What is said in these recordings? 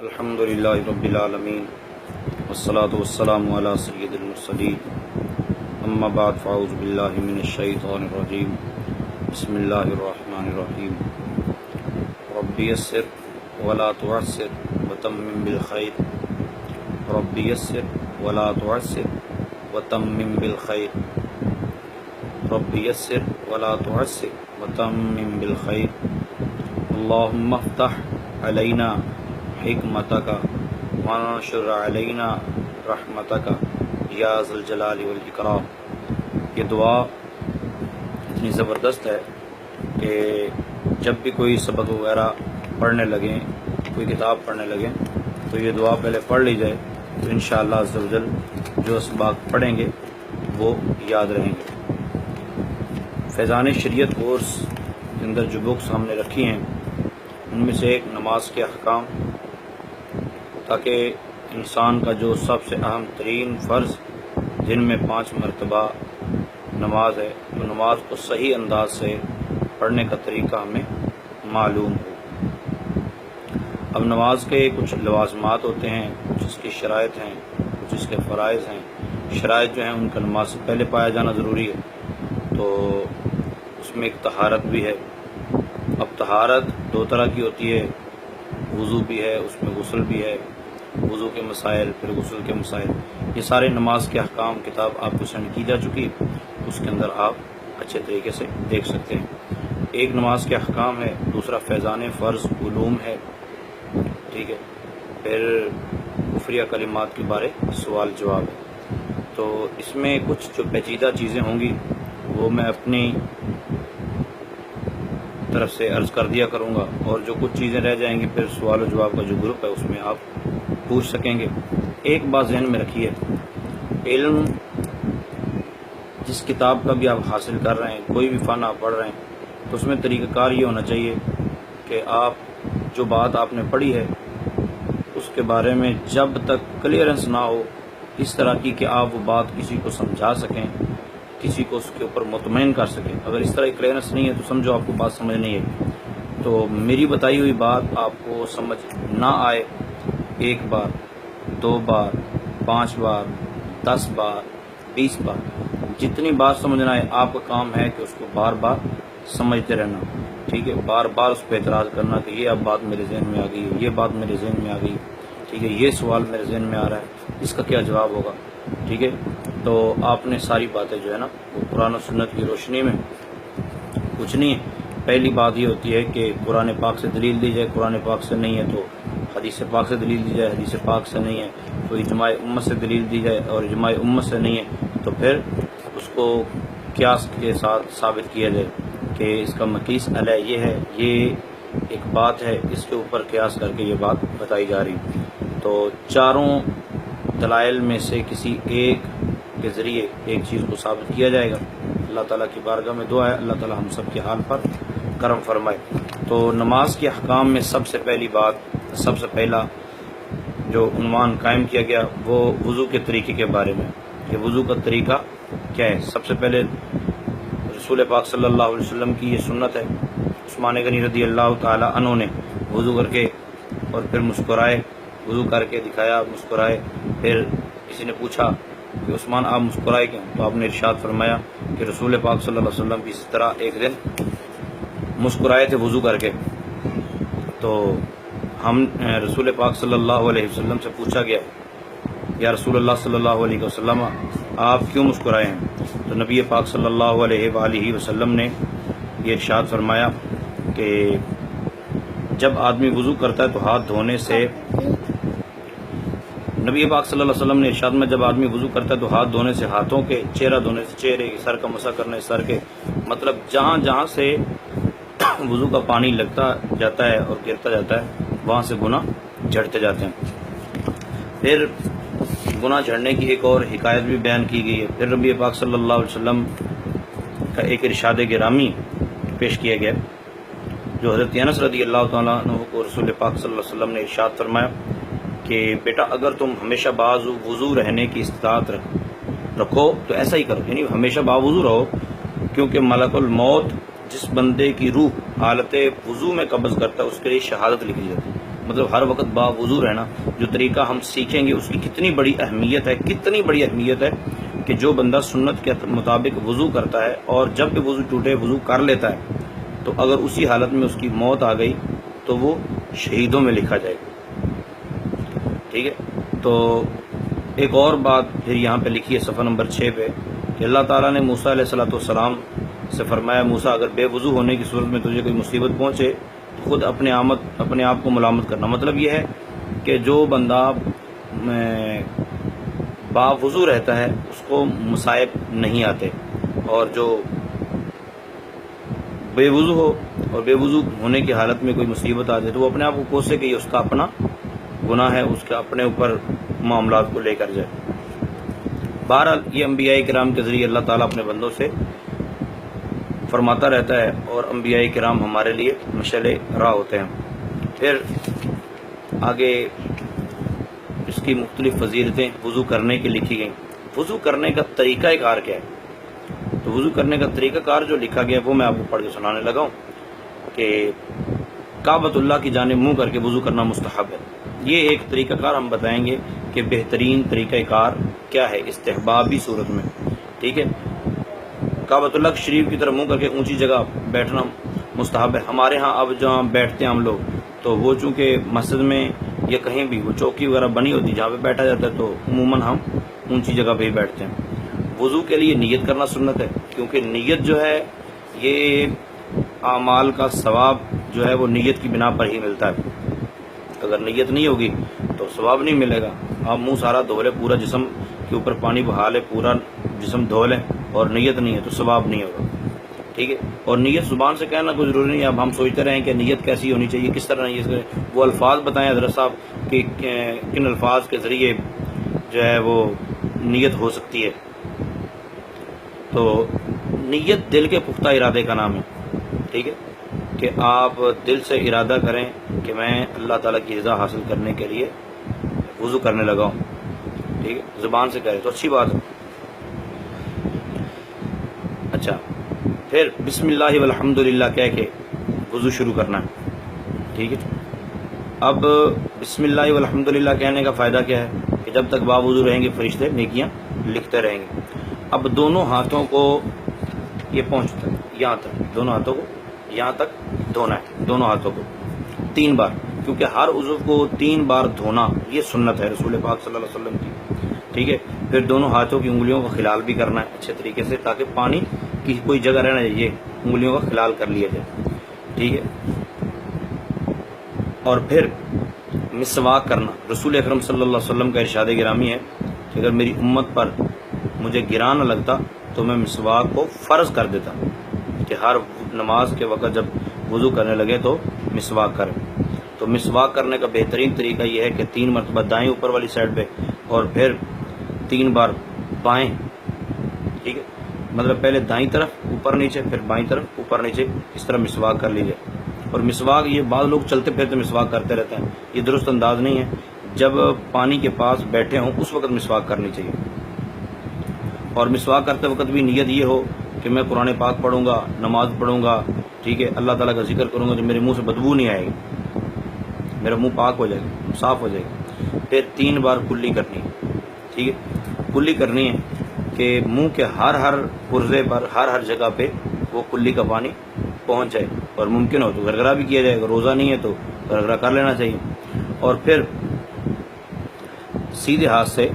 الحمد للہ رب العالمین والصلاة والسلام علی سید المرسلین اما بعد فاعوذ باللہ من الشیطان الرجیم بسم اللہ الرحمن الرحیم رب یسر ولا تعسر وتمم بالخیر رب یسر ولا تعسر وتمم بالخیر رب یسر ولا تعسر وتمم بالخیر اللہم افتح علینا حکمتک وانشر علینا رحمتک یا ذا الجلال والاکرام۔ یہ دعا اتنی زبردست ہے کہ جب بھی کوئی سبق وغیرہ پڑھنے لگیں، کوئی کتاب پڑھنے لگیں تو یہ دعا پہلے پڑھ لی جائے تو انشاءاللہ عز و جل جو اسباق پڑھیں گے وہ یاد رہیں گے۔ فیضان شریعت کورس کے اندر جو بکس ہم نے رکھی ہیں ان میں سے ایک نماز کے احکام، تاکہ انسان کا جو سب سے اہم ترین فرض جن میں 5 مرتبہ نماز ہے، تو نماز کو صحیح انداز سے پڑھنے کا طریقہ ہمیں معلوم ہو۔ اب نماز کے کچھ لوازمات ہوتے ہیں، کچھ اس کی شرائط ہیں، کچھ اس کے فرائض ہیں۔ شرائط جو ہیں ان کا نماز سے پہلے پایا جانا ضروری ہے، تو اس میں ایک طہارت بھی ہے۔ اب طہارت 2 طرح کی ہوتی ہے، وضو بھی ہے، اس میں غسل بھی ہے، وضو کے مسائل پھر غسل کے مسائل۔ یہ سارے نماز کے احکام کتاب آپ کو سینڈ کی جا چکی، اس کے اندر آپ اچھے طریقے سے دیکھ سکتے ہیں۔ ایک نماز کے احکام ہے، دوسرا فیضان فرض علوم ہے، ٹھیک ہے، پھر کفریہ کلمات کے بارے سوال جواب ہے۔ تو اس میں کچھ جو پیچیدہ چیزیں ہوں گی وہ میں اپنی طرف سے عرض کر دیا کروں گا، اور جو کچھ چیزیں رہ جائیں گی پھر سوال و جواب کا جو گروپ ہے اس میں آپ پوچھ سکیں گے۔ ایک بات ذہن میں رکھیے، علم جس کتاب کا بھی آپ حاصل کر رہے ہیں، کوئی بھی فن آپ پڑھ رہے ہیں، تو اس میں طریقہ کار یہ ہونا چاہیے کہ آپ جو بات آپ نے پڑھی ہے اس کے بارے میں جب تک کلیئرنس نہ ہو اس طرح کی کہ آپ وہ بات کسی کو سمجھا سکیں، کسی کو اس کے اوپر مطمئن کر سکیں۔ اگر اس طرح کی کلیئرنس نہیں ہے تو سمجھو آپ کو بات سمجھ نہیں ہے۔ تو میری بتائی ہوئی بات آپ کو سمجھ نہ آئے 1 بار 2 بار 5 بار 10 بار 20 بار، جتنی بار سمجھ نہ آئے آپ کا کام ہے کہ اس کو بار بار سمجھتے رہنا، ٹھیک ہے، بار بار اس پہ اعتراض کرنا کہ یہ اب بات میرے ذہن میں آ گئی، یہ بات میرے ذہن میں آ گئی، ٹھیک ہے، یہ سوال میرے ذہن میں آ رہا ہے، اس کا کیا جواب ہوگا، ٹھیک ہے۔ تو آپ نے ساری باتیں جو ہے نا وہ قرآن و سنت کی روشنی میں پوچھنی ہے۔ پہلی بات یہ ہوتی ہے کہ قرآن پاک سے دلیل دی جائے، قرآن پاک سے نہیں ہے تو حدیث پاک سے دلیل دی جائے، حدیث پاک سے نہیں ہے تو اجماع امت سے دلیل دی جائے، اور اجماع امت سے نہیں ہے تو پھر اس کو قیاس کے ساتھ ثابت کیا جائے کہ اس کا مقیس علیہ یہ ہے، یہ ایک بات ہے، اس کے اوپر قیاس کر کے یہ بات بتائی جا رہی۔ تو چاروں دلائل میں سے کسی ایک کے ذریعے ایک چیز کو ثابت کیا جائے گا۔ اللہ تعالیٰ کی بارگاہ میں دعا ہے اللہ تعالیٰ ہم سب کے حال پر کرم فرمائے۔ تو نماز کے احکام میں سب سے پہلی بات، سب سے پہلا جو عنوان قائم کیا گیا وہ وضو کے طریقے کے بارے میں کہ وضو کا طریقہ کیا ہے۔ سب سے پہلے رسول پاک صلی اللہ علیہ وسلم کی یہ سنت ہے، عثمان غنی رضی اللہ تعالی عنہ نے وضو کر کے اور پھر مسکرائے، وضو کر کے دکھایا، مسکرائے، پھر کسی نے پوچھا کہ عثمان آپ مسکرائے کیوں، تو آپ نے ارشاد فرمایا کہ رسول پاک صلی اللہ علیہ وسلم بھی اس طرح ایک دن مسکرائے تھے وضو کر کے۔ تو ہم رسول پاک صلی اللہ علیہ وسلم سے پوچھا گیا یا رسول اللہ صلی اللہ علیہ وسلم آپ کیوں مسکرائے ہیں، تو نبی پاک صلی اللہ علیہ وآلہ وسلم نے یہ ارشاد فرمایا کہ جب آدمی وضو کرتا ہے تو ہاتھ دھونے سے، نبی پاک صلی اللہ علیہ وسلم نے ارشاد میں جب آدمی وضو کرتا ہے تو ہاتھ دھونے سے ہاتھوں کے، چہرہ دھونے سے چہرے کے، سر کا مسح کرنے سے سر کے، مطلب جہاں جہاں سے وضو کا پانی لگتا جاتا ہے اور گرتا جاتا ہے وہاں سے گناہ جھڑتے جاتے ہیں۔ پھر گناہ جھڑنے کی ایک اور حکایت بھی بیان کی گئی ہے۔ پھر نبی پاک صلی اللہ علیہ وسلم کا ایک ارشاد گرامی پیش کیا گیا جو حضرت انس رضی اللہ تعالیٰ عنہ کو رسول پاک صلی اللہ علیہ وسلم نے ارشاد فرمایا کہ بیٹا اگر تم ہمیشہ وضو رہنے کی استطاعت رکھو تو ایسا ہی کرو، یعنی ہمیشہ باوضو رہو، کیونکہ ملک الموت جس بندے کی روح حالت وضو میں قبض کرتا ہے اس کے لیے شہادت لکھی جاتی ہے۔ مطلب ہر وقت باوضو رہنا، جو طریقہ ہم سیکھیں گے اس کی کتنی بڑی اہمیت ہے کہ جو بندہ سنت کے مطابق وضو کرتا ہے اور جب بھی وضو ٹوٹے وضو کر لیتا ہے، تو اگر اسی حالت میں اس کی موت آ گئی تو وہ شہیدوں میں لکھا جائے گا۔ ٹھیک ہے، تو ایک اور بات پھر یہاں پہ لکھی ہے صفحہ نمبر 6 پہ کہ اللہ تعالیٰ نے موسیٰ علیہ السلام سے فرمایا، موسیٰ اگر بے وضو ہونے کی صورت میں تجھے کوئی مصیبت پہنچے تو خود اپنے آپ کو ملامت کرنا۔ مطلب یہ ہے کہ جو بندہ باوضو رہتا ہے اس کو مصائب نہیں آتے، اور جو بے وضو ہو اور بے وضو ہونے کی حالت میں کوئی مصیبت آ جائے تو وہ اپنے آپ کو کوسے کہ یہ اس کا اپنا گناہ ہے، اس کے اپنے اوپر معاملات کو لے کر جائے۔ بہرحال یہ انبیاء کرام کے ذریعے اللہ تعالیٰ اپنے بندوں سے فرماتا رہتا ہے، اور انبیاء کرام ہمارے لیے مشعل راہ ہوتے ہیں۔ پھر آگے اس کی مختلف فضیلتیں وضو کرنے کی لکھی گئیں۔ وضو کرنے کا طریقہ کار کیا ہے؟ تو وضو کرنے کا طریقہ کار جو لکھا گیا وہ میں آپ کو پڑھ کے سنانے لگا ہوں کہ کعبۃ اللہ کی جانب منہ کر کے وضو کرنا مستحب ہے۔ یہ ایک طریقہ کار ہم بتائیں گے کہ بہترین طریقہ کار کیا ہے استحبابی صورت میں۔ ٹھیک ہے، کعبۃ اللہ شریف کی طرف منہ کر کے اونچی جگہ بیٹھنا مستحب ہے۔ ہمارے ہاں اب جہاں بیٹھتے ہیں ہم لوگ، تو وہ چونکہ مسجد میں یا کہیں بھی وہ چوکی وغیرہ بنی ہوتی جہاں پہ بیٹھا جاتا ہے، تو عموماً ہم اونچی جگہ پہ ہی بیٹھتے ہیں۔ وضو کے لیے نیت کرنا سنت ہے، کیونکہ نیت جو ہے یہ اعمال کا ثواب جو ہے وہ نیت کی بنا پر ہی ملتا ہے۔ اگر نیت نہیں ہوگی تو ثواب نہیں ملے گا۔ آپ منہ سارا دھو لیں، پورا جسم کے اوپر پانی بہا لیں، پورا جسم دھو لیں اور نیت نہیں ہے تو ثواب نہیں ہوگا۔ ٹھیک ہے، اور نیت زبان سے کہنا کوئی ضروری نہیں ہے۔ اب ہم سوچتے رہیں کہ نیت کیسی ہونی چاہیے، کس طرح نیت کریں، وہ الفاظ بتائیں حضرت صاحب کہ کن الفاظ کے ذریعے جو ہے وہ نیت ہو سکتی ہے۔ تو نیت دل کے پختہ ارادے کا نام ہے۔ ٹھیک ہے، کہ آپ دل سے ارادہ کریں کہ میں اللہ تعالیٰ کی رضا حاصل کرنے کے لیے وضو کرنے لگا ہوں۔ ٹھیک ہے، زبان سے کریں تو اچھی بات ہے۔ اچھا، پھر بسم اللہ والحمد للہ کہہ کے وضو شروع کرنا ہے۔ ٹھیک ہے، اب بسم اللہ والحمد للہ کہنے کا فائدہ کیا ہے کہ جب تک باوضو رہیں گے فرشتے نیکیاں لکھتے رہیں گے۔ اب دونوں ہاتھوں کو یہ پہنچتا ہے یہاں تک، دونوں ہاتھوں کو یہاں تک دھونا ہے، دونوں ہاتھوں کو 3 بار، کیونکہ ہر عضو کو 3 بار دھونا یہ سنت ہے رسول پاک صلی اللہ علیہ وسلم کی۔ ٹھیک ہے، پھر دونوں ہاتھوں کی انگلیوں کا خلال بھی کرنا ہے اچھے طریقے سے، تاکہ پانی کی کوئی جگہ رہنا چاہیے، انگلیوں کا خلال کر لیا جائے۔ ٹھیک ہے، اور پھر مسواک کرنا۔ رسول اکرم صلی اللہ علیہ وسلم کا ارشاد گرامی ہے کہ اگر میری امت پر مجھے گرا نہ لگتا تو میں مسواک کو فرض کر دیتا کہ ہر نماز کے وقت جب وضو کرنے لگے تو مسواک کریں۔ تو مسواک کرنے کا بہترین طریقہ یہ ہے کہ 3 مرتبہ دائیں اوپر والی سائڈ پہ، اور پھر 3 بار بائیں۔ ٹھیک ہے، مطلب پہلے دائیں طرف اوپر نیچے، پھر بائیں طرف اوپر نیچے، اس طرح مسواک کر لیجیے۔ اور مسواک یہ بعض لوگ چلتے پھرتے مسواک کرتے رہتے ہیں، یہ درست انداز نہیں ہے۔ جب پانی کے پاس بیٹھے ہوں اس وقت مسواک کرنی چاہیے، اور مسواک کرتے وقت بھی نیت یہ ہو کہ میں قرآن پاک پڑھوں گا، نماز پڑھوں گا، ٹھیک ہے، اللہ تعالیٰ کا ذکر کروں گا، جو میرے منہ سے بدبو نہیں آئے گی، میرا منہ پاک ہو جائے گا، صاف ہو جائے گا۔ پھر 3 بار کلی کرنی ہے۔ ٹھیک ہے، کلی کرنی ہے کہ منہ کے ہر پرزے پر، ہر جگہ پہ وہ کلی کا پانی پہنچ جائے، اور ممکن ہو تو گرگرا بھی کیا جائے، اگر روزہ نہیں ہے تو گرگرا کر لینا چاہیے۔ اور پھر سیدھے ہاتھ سے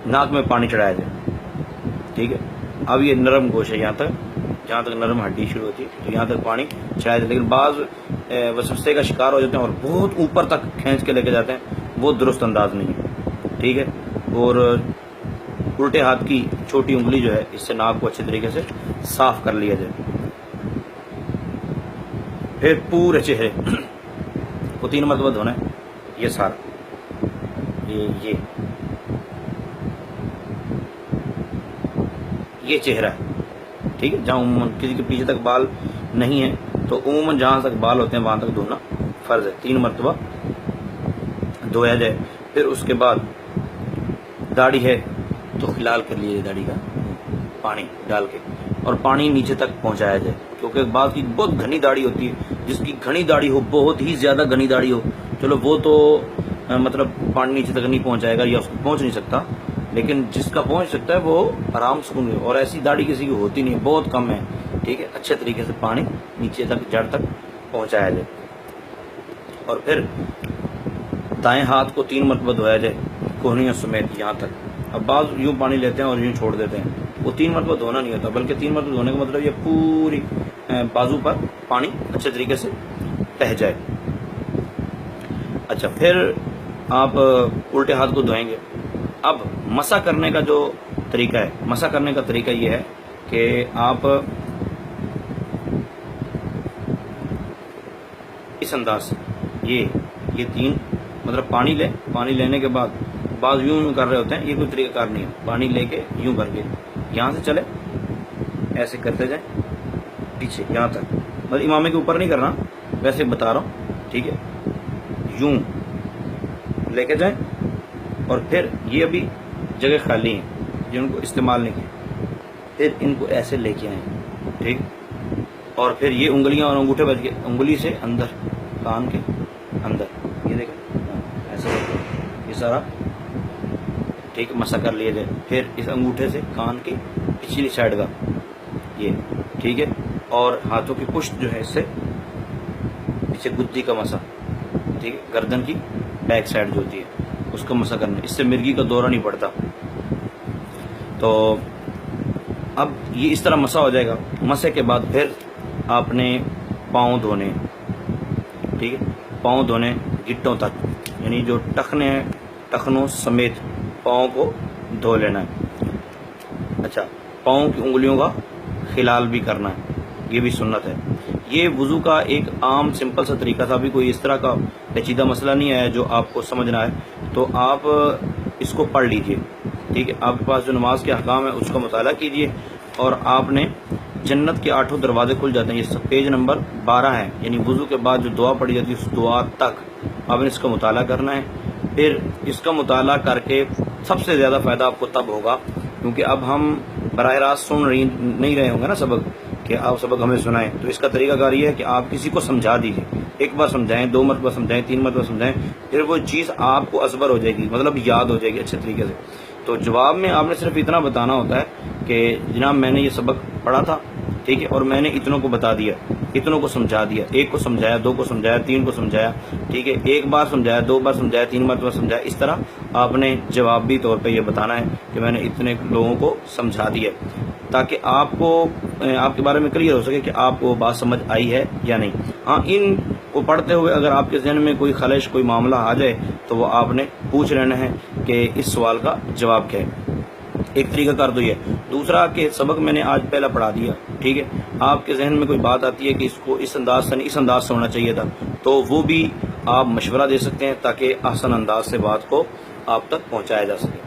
ناک میں پانی چڑھایا جائے۔ ٹھیک ہے، اب یہ نرم گوشت ہے، یہاں تک جہاں تک نرم ہڈی شروع ہوتی ہے تو یہاں تک پانی چڑھایا جائے، لیکن بعض وسوسے کا شکار ہو جاتے ہیں اور بہت اوپر تک کھینچ کے لے کے جاتے ہیں، وہ درست انداز نہیں ہے۔ ٹھیک ہے، اور الٹے ہاتھ کی چھوٹی انگلی جو ہے اس سے ناک کو اچھے طریقے سے صاف کر لیا جائے۔ پھر پورے چہرے کو 3 مرتبہ دھونا ہے، یہ سارا یہ چہرہ ہے۔ ٹھیک ہے، جہاں عموماً کسی کے پیچھے تک بال نہیں ہے تو عموماً جہاں تک بال ہوتے ہیں وہاں تک دھونا فرض ہے، 3 مرتبہ دھویا جائے۔ پھر اس کے بعد داڑھی ہے تو خلال کر لیجیے داڑھی کا پانی ڈال کے، اور پانی نیچے تک پہنچایا جائے، کیونکہ بعض کی بہت گھنی داڑھی ہوتی ہے جس کی گھنی داڑھی ہو، بہت ہی زیادہ گھنی داڑھی ہو، چلو وہ تو مطلب پانی نیچے تک نہیں پہنچائے گا یا اس کو پہنچ نہیں سکتا، لیکن جس کا پہنچ سکتا ہے وہ آرام سکون ہے، اور ایسی داڑھی کسی کی ہوتی نہیں، بہت کم ہے، ٹھیک ہے، اچھے طریقے سے پانی نیچے تک جڑ تک پہنچایا جائے، اور پھر دائیں ہاتھ کو 3 مرتبہ دھویا جائے کوہنیوں سمیت یہاں تک۔ اب بعض یوں پانی لیتے ہیں اور یوں چھوڑ دیتے ہیں، وہ 3 مرتبہ دھونا نہیں ہوتا، بلکہ 3 مرتبہ دھونے کا مطلب یہ پوری بازو پر پانی اچھے طریقے سے بہہ جائے۔ اچھا، پھر آپ الٹے ہاتھ کو دھوئیں گے۔ اب مسح کرنے کا جو طریقہ ہے، مسح کرنے کا طریقہ یہ ہے کہ آپ اس انداز سے یہ 3 مطلب پانی لیں، پانی لینے کے بعد بعض یوں کر رہے ہوتے ہیں، یہ کوئی طریقہ کار نہیں ہے، پانی لے کے یوں بھر کے یہاں سے چلے، ایسے کرتے جائیں پیچھے یہاں تک، مطلب امامے کے اوپر نہیں کرنا، ویسے بتا رہا ہوں، ٹھیک ہے، یوں لے کے جائیں، اور پھر یہ ابھی جگہ خالی ہیں جن کو استعمال نہیں کی، پھر ان کو ایسے لے کے آئیں، ٹھیک، اور پھر یہ انگلیاں اور انگوٹھے بچ کے انگلی سے اندر، کان کے اندر، یہ دیکھیں ایسے یہ سارا ٹھیک مسح کر لیا جائے، پھر اس انگوٹھے سے کان کی پچھلی سائڈ کا یہ، ٹھیک ہے، اور ہاتھوں کی پشت جو ہے اس سے پیچھے گدی کا مسح، ٹھیک ہے، گردن کی بیک سائڈ جو ہوتی ہے اس کا مسح کرنا، اس سے مرگی کا دورہ نہیں پڑتا۔ تو اب یہ اس طرح مسح ہو جائے گا۔ مسح کے بعد پھر آپ نے پاؤں دھونے، ٹھیک ہے، پاؤں دھونے گھٹوں تک، یعنی جو ٹخنے ہیں ٹخنوں سمیت پاؤں کو دھو لینا ہے۔ اچھا، پاؤں کی انگلیوں کا خلال بھی کرنا ہے، یہ بھی سنت ہے۔ یہ وضو کا ایک عام سمپل سا طریقہ تھا، ابھی کوئی اس طرح کا پیچیدہ مسئلہ نہیں آیا جو آپ کو سمجھنا ہے، تو آپ اس کو پڑھ لیجئے، ٹھیک ہے، آپ کے پاس جو نماز کے احکام ہے اس کا مطالعہ کیجئے، اور آپ نے جنت کے 8 دروازے کھل جاتے ہیں، یہ پیج نمبر 12 ہے، یعنی وضو کے بعد جو دعا پڑھی جاتی ہے اس دعا تک آپ نے اس کا مطالعہ کرنا ہے۔ پھر اس کا مطالعہ کر کے سب سے زیادہ فائدہ آپ کو تب ہوگا، کیونکہ اب ہم براہ راست سن نہیں رہے ہوں گے نا سبق، کہ آپ سبق ہمیں سنائیں، تو اس کا طریقہ کار یہ ہے کہ آپ کسی کو سمجھا دیجیے، ایک بار سمجھائیں، 2 مرتبہ سمجھائیں، 3 مرتبہ سمجھائیں، پھر وہ چیز آپ کو ازبر ہو جائے گی، مطلب یاد ہو جائے گی اچھے طریقے سے۔ تو جواب میں آپ نے صرف اتنا بتانا ہوتا ہے کہ جناب میں نے یہ سبق پڑھا تھا، ٹھیک ہے، اور میں نے اتنوں کو بتا دیا، اتنوں کو سمجھا دیا، 1 کو سمجھایا، 2 کو سمجھایا، 3 کو سمجھایا، ٹھیک ہے، 1 بار سمجھایا، 2 بار سمجھایا، 3 مرتبہ سمجھایا، اس طرح آپ نے جوابی طور پہ یہ بتانا ہے کہ میں نے اتنے لوگوں کو سمجھا دیا، تاکہ آپ کو آپ کے بارے میں کلیئر ہو سکے کہ آپ کو بات سمجھ آئی ہے یا نہیں۔ ہاں، ان کو پڑھتے ہوئے اگر آپ کے ذہن میں کوئی خلش، کوئی معاملہ آ جائے تو وہ آپ نے پوچھ لینا ہے کہ اس سوال کا جواب کیا ہے۔ ایک طریقہ کار تو یہ ہے۔ دوسرا کہ سبق میں نے آج پہلا پڑھا دیا، ٹھیک ہے، آپ کے ذہن میں کوئی بات آتی ہے کہ اس کو اس انداز سے نہیں، اس انداز سے ہونا چاہیے تھا، تو وہ بھی آپ مشورہ دے سکتے ہیں تاکہ آسان انداز سے بات کو آپ تک پہنچایا جا سکے۔